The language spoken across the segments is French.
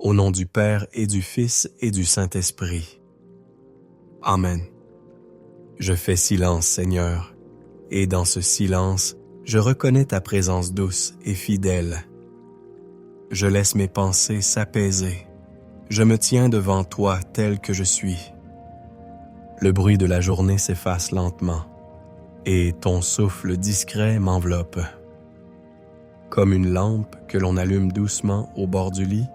Au nom du Père et du Fils et du Saint-Esprit. Amen. Je fais silence, Seigneur, et dans ce silence, je reconnais ta présence douce et fidèle. Je laisse mes pensées s'apaiser. Je me tiens devant toi tel que je suis. Le bruit de la journée s'efface lentement, et ton souffle discret m'enveloppe. Comme une lampe que l'on allume doucement au bord du lit,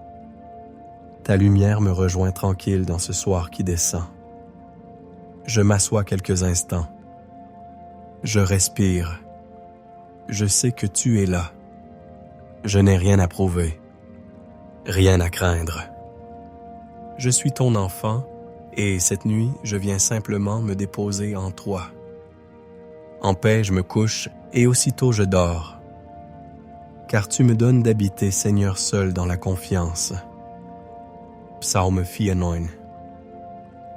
ta lumière me rejoint tranquille dans ce soir qui descend. Je m'assois quelques instants. Je respire. Je sais que tu es là. Je n'ai rien à prouver, rien à craindre. Je suis ton enfant et cette nuit, je viens simplement me déposer en toi. En paix, je me couche et aussitôt je dors. Car tu me donnes d'habiter, Seigneur, seul dans la confiance. Psaume 4:9.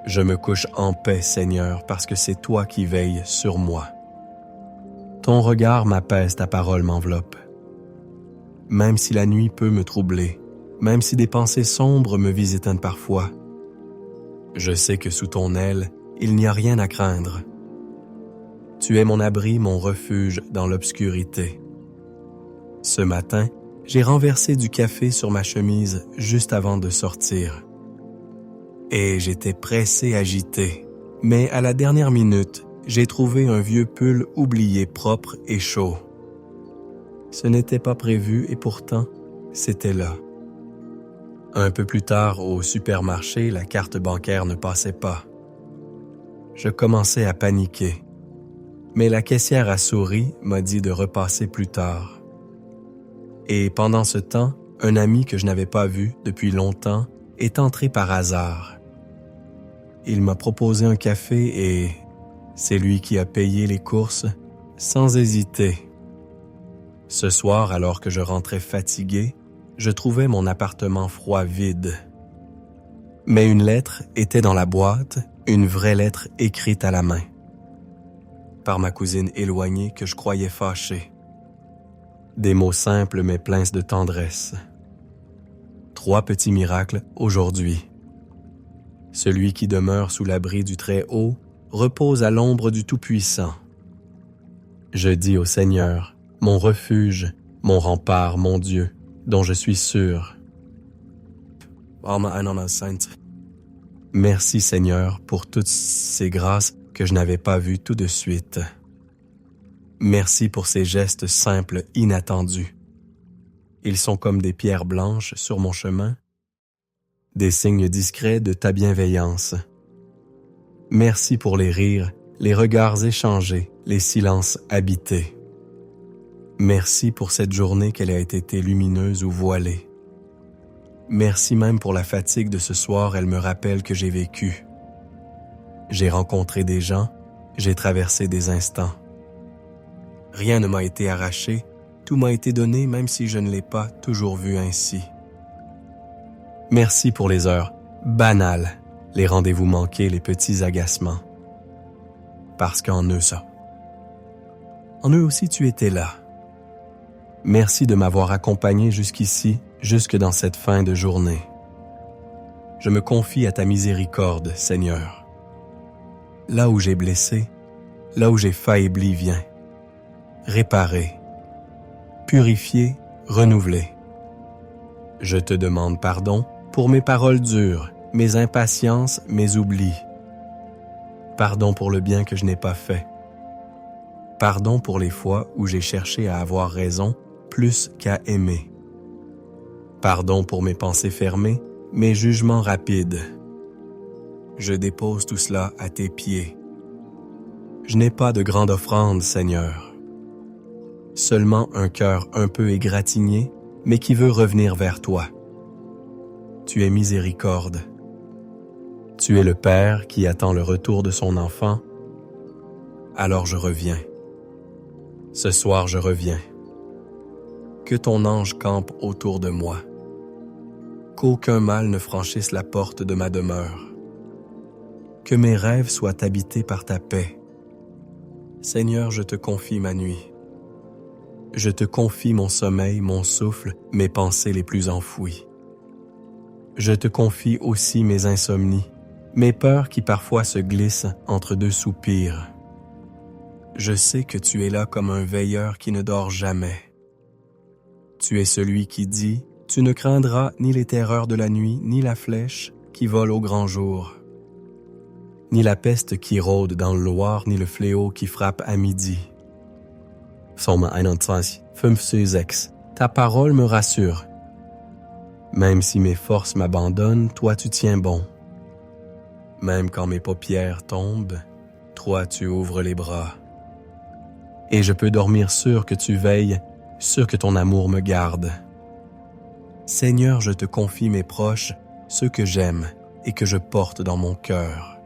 Je me couche en paix, Seigneur, parce que c'est toi qui veilles sur moi. Ton regard m'apaise, ta parole m'enveloppe. Même si la nuit peut me troubler, même si des pensées sombres me visitent parfois, je sais que sous ton aile, il n'y a rien à craindre. Tu es mon abri, mon refuge dans l'obscurité. Ce matin, j'ai renversé du café sur ma chemise juste avant de sortir. Et j'étais pressé, agité. Mais à la dernière minute, j'ai trouvé un vieux pull oublié propre et chaud. Ce n'était pas prévu et pourtant, c'était là. Un peu plus tard, au supermarché, la carte bancaire ne passait pas. Je commençais à paniquer. Mais la caissière a souri, m'a dit de repasser plus tard. Et pendant ce temps, un ami que je n'avais pas vu depuis longtemps est entré par hasard. Il m'a proposé un café et c'est lui qui a payé les courses sans hésiter. Ce soir, alors que je rentrais fatigué, je trouvais mon appartement froid vide. Mais une lettre était dans la boîte, une vraie lettre écrite à la main. Par ma cousine éloignée que je croyais fâchée. Des mots simples mais pleins de tendresse. 3 petits miracles aujourd'hui. Celui qui demeure sous l'abri du Très-Haut repose à l'ombre du Tout-Puissant. Je dis au Seigneur, mon refuge, mon rempart, mon Dieu, dont je suis sûr. Merci Seigneur pour toutes ces grâces que je n'avais pas vues tout de suite. Merci pour ces gestes simples, inattendus. Ils sont comme des pierres blanches sur mon chemin, des signes discrets de ta bienveillance. Merci pour les rires, les regards échangés, les silences habités. Merci pour cette journée qu'elle ait été lumineuse ou voilée. Merci même pour la fatigue de ce soir, elle me rappelle que j'ai vécu. J'ai rencontré des gens, j'ai traversé des instants. Rien ne m'a été arraché, tout m'a été donné même si je ne l'ai pas toujours vu ainsi. Merci pour les heures banales, les rendez-vous manqués, les petits agacements. Parce qu'en eux ça. En eux aussi tu étais là. Merci de m'avoir accompagné jusqu'ici, jusque dans cette fin de journée. Je me confie à ta miséricorde, Seigneur. Là où j'ai blessé, là où j'ai faibli, viens. Réparer, purifier, renouveler. Je te demande pardon pour mes paroles dures, mes impatiences, mes oublis. Pardon pour le bien que je n'ai pas fait. Pardon pour les fois où j'ai cherché à avoir raison plus qu'à aimer. Pardon pour mes pensées fermées, mes jugements rapides. Je dépose tout cela à tes pieds. Je n'ai pas de grande offrande, Seigneur. Seulement un cœur un peu égratigné, mais qui veut revenir vers toi. Tu es miséricorde. Tu es le Père qui attend le retour de son enfant. Alors je reviens. Ce soir je reviens. Que ton ange campe autour de moi. Qu'aucun mal ne franchisse la porte de ma demeure. Que mes rêves soient habités par ta paix. Seigneur, je te confie ma nuit. Je te confie mon sommeil, mon souffle, mes pensées les plus enfouies. Je te confie aussi mes insomnies, mes peurs qui parfois se glissent entre deux soupirs. Je sais que tu es là comme un veilleur qui ne dort jamais. Tu es celui qui dit, tu ne craindras ni les terreurs de la nuit, ni la flèche qui vole au grand jour, ni la peste qui rôde dans le Loir, ni le fléau qui frappe à midi. Psaume 21, 5-6. Ta parole me rassure. Même si mes forces m'abandonnent, toi tu tiens bon. Même quand mes paupières tombent, toi tu ouvres les bras. Et je peux dormir sûr que tu veilles, sûr que ton amour me garde. Seigneur, je te confie mes proches, ceux que j'aime et que je porte dans mon cœur.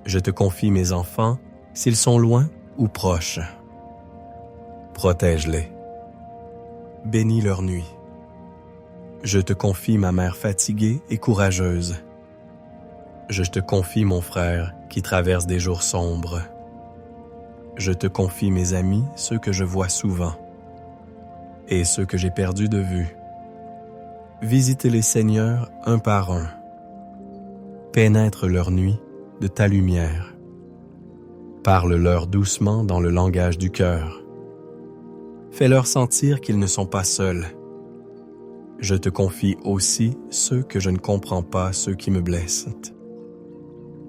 Je te confie mes enfants, s'ils sont loin ou proches. Protège-les. Bénis leur nuit. Je te confie ma mère fatiguée et courageuse. Je te confie mon frère qui traverse des jours sombres. Je te confie mes amis, ceux que je vois souvent, et ceux que j'ai perdus de vue. Visite-les, Seigneur, un par un. Pénètre leur nuit de ta lumière. Parle-leur doucement dans le langage du cœur. Fais-leur sentir qu'ils ne sont pas seuls. Je te confie aussi ceux que je ne comprends pas, ceux qui me blessent,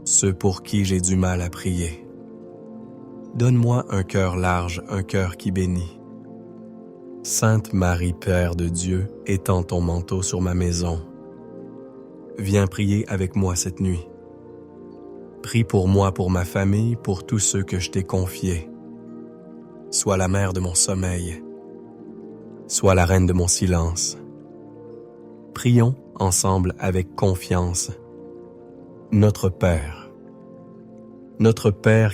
ceux pour qui j'ai du mal à prier. Donne-moi un cœur large, un cœur qui bénit. Sainte Marie, Père de Dieu, étends ton manteau sur ma maison. Viens prier avec moi cette nuit. Prie pour moi, pour ma famille, pour tous ceux que je t'ai confiés. Sois la mère de mon sommeil. Sois la reine de mon silence. Prions ensemble avec confiance. Notre Père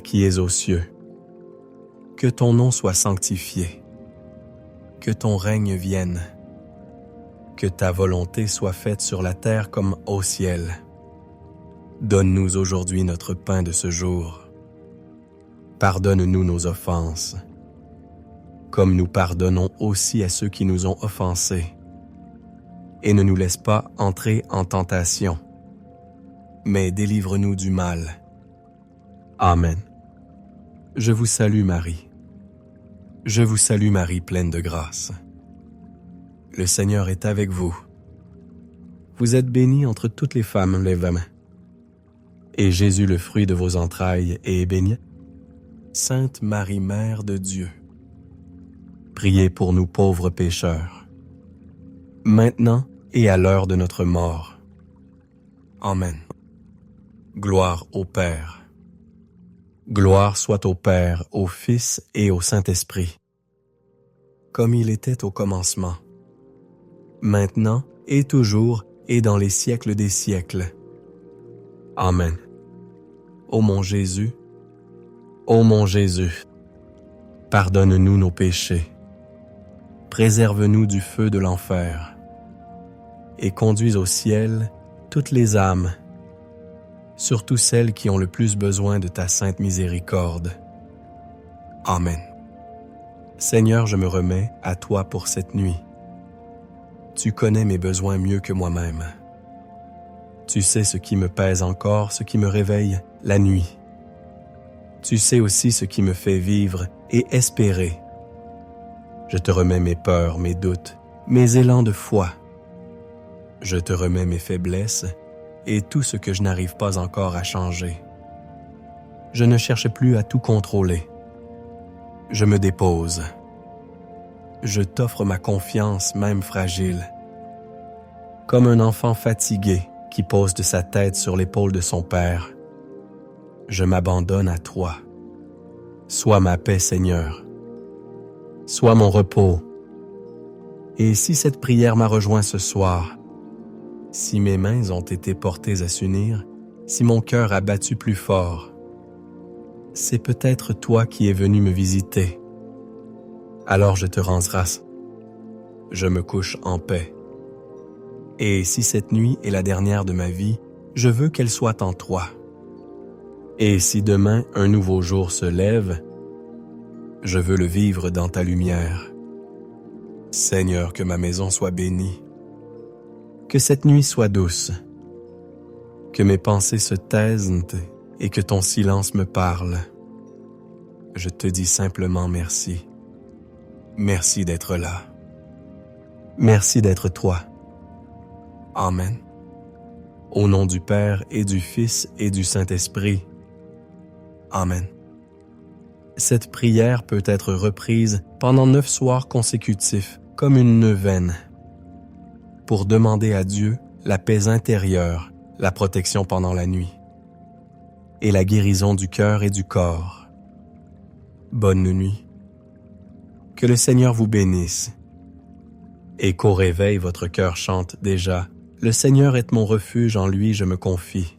qui es aux cieux, que ton nom soit sanctifié, que ton règne vienne, que ta volonté soit faite sur la terre comme au ciel. Donne-nous aujourd'hui notre pain de ce jour. Pardonne-nous nos offenses, comme nous pardonnons aussi à ceux qui nous ont offensés. Et ne nous laisse pas entrer en tentation, mais délivre-nous du mal. Amen. Je vous salue Marie. Je vous salue Marie, pleine de grâce. Le Seigneur est avec vous. Vous êtes bénie entre toutes les femmes, lève-la-main. Et Jésus, le fruit de vos entrailles, est béni. Sainte Marie, Mère de Dieu, priez pour nous pauvres pécheurs, maintenant et à l'heure de notre mort. Amen. Gloire au Père. Gloire soit au Père, au Fils et au Saint-Esprit, comme il était au commencement, maintenant et toujours et dans les siècles des siècles. Amen. Ô mon Jésus, pardonne-nous nos péchés, préserve-nous du feu de l'enfer, et conduis au ciel toutes les âmes, surtout celles qui ont le plus besoin de ta sainte miséricorde. Amen. Seigneur, je me remets à toi pour cette nuit. Tu connais mes besoins mieux que moi-même. Tu sais ce qui me pèse encore, ce qui me réveille la nuit. Tu sais aussi ce qui me fait vivre et espérer. Je te remets mes peurs, mes doutes, mes élans de foi. Je te remets mes faiblesses et tout ce que je n'arrive pas encore à changer. Je ne cherche plus à tout contrôler. Je me dépose. Je t'offre ma confiance, même fragile. Comme un enfant fatigué qui pose de sa tête sur l'épaule de son père, je m'abandonne à toi. Sois ma paix, Seigneur. Sois mon repos. Et si cette prière m'a rejoint ce soir, si mes mains ont été portées à s'unir, si mon cœur a battu plus fort, c'est peut-être toi qui es venu me visiter. Alors je te rends grâce. Je me couche en paix. Et si cette nuit est la dernière de ma vie, je veux qu'elle soit en toi. Et si demain un nouveau jour se lève, je veux le vivre dans ta lumière. Seigneur, que ma maison soit bénie. Que cette nuit soit douce, que mes pensées se taisent et que ton silence me parle. Je te dis simplement merci. Merci d'être là. Merci d'être toi. Amen. Au nom du Père et du Fils et du Saint-Esprit. Amen. Cette prière peut être reprise pendant 9 soirs consécutifs comme une neuvaine pour demander à Dieu la paix intérieure, la protection pendant la nuit et la guérison du cœur et du corps. Bonne nuit. Que le Seigneur vous bénisse et qu'au réveil votre cœur chante déjà « Le Seigneur est mon refuge, en lui je me confie ».